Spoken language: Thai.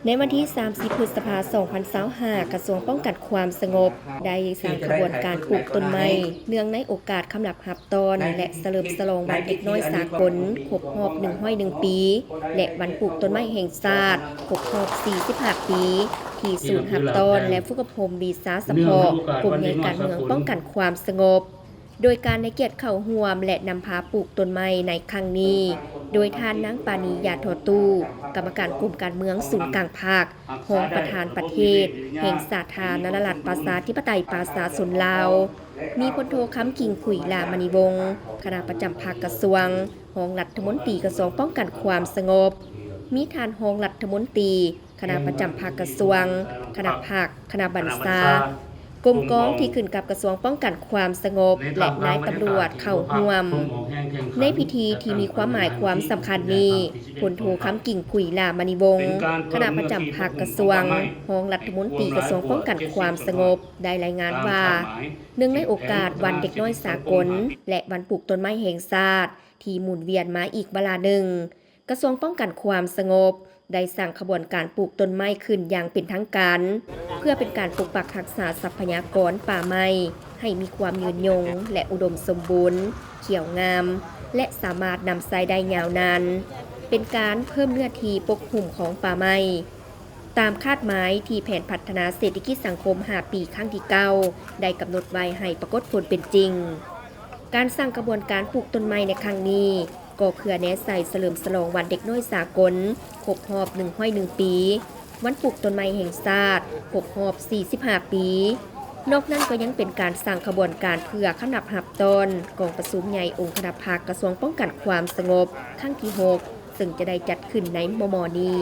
ในวันที่ 30 พฤษภาคม 2025 กระทรวงป้องกันความสงบได้สร้างขบวนการปลูกต้นไม้เนื่องในโอกาสคำนับหับตอนและเฉลิมฉลองวันเด็กน้อยสากลครบรอบ101 ปีและวันปลูกต้นไม้แห่งชาติครบรอบ45 ปีที่ศูนย์หับตอนและฟุกพรมดีซาสพกลุ่มในการเมืองป้องกันความสงบโดยการในเกียรติเข้าร่วมและนำพาปลูกต้นไม้ในครั้งนี้โดยท่านนางปานียาทอตู้กรรมการกลุ่มการเมืองศูนย์กลางภาครองประธานประเทศแห่งสาธารณรัฐประชาธิปไตยประชาชนลาวมีพลโทค้ำกิ่งขุยลามณีวงศ์คณะประจำภาคกระทรวงรองรัฐมนตรีกระทรวงป้องกันความสงบมีท่านรองรัฐมนตรีคณะประจำภาคกระทรวงคณะภาคคณะบรรษากรมกองที่ขึ้นกับกระทรวงป้องกันความสงบและนายตำรวจเข้าร่วมในพิธีที่มีความหมายความสำคัญนี้พลโทค้ำกิ่งขุยลามณีวงศ์คณะประจำภาคกระทรวงรองรัฐมนตรีกระทรวงป้องกันความสงบได้รายงานว่าเนื่องในโอกาสวันเด็กน้อยสากลและวันปลูกต้นไม้แห่งชาติที่หมุนเวียนมาอีกเวลาหนึ่งกระทรวงป้องกันความสงบได้สั่งขบวนการปลูกต้นไม้ขึ้นอย่างเป็นทางการเพื่อเป็นการปกปักรักษาทรัพยากรป่าไม้ให้มีความยืนยงและอุดมสมบูรณ์เขียวงามและสามารถนำใช้ได้ยาวนานเป็นการเพิ่มเนื้อที่ปกคลุมของป่าไม้ตามคาดหมายที่แผนพัฒนาเศรษฐกิจสังคม5 ปีครั้งที่ 9ได้กำหนดไว้ให้ปรากฏผลเป็นจริงการสร้างกระบวนการปลูกต้นไม้ในครั้งนี้ก็เพื่อแนะใส่เฉลิมฉลองวันเด็กน้อยสากลครบรอบ101 ปีวันปลูกต้นไม้แห่งชาติครบรอบ45 ปีนอกนั้นก็ยังเป็นการสร้างขบวนการเพื่อคำนับหับตอนกองประชุมใหญ่องค์คณะภาคกระทรวงป้องกันความสงบครั้งที่ 6ซึ่งจะได้จัดขึ้นในม.นี้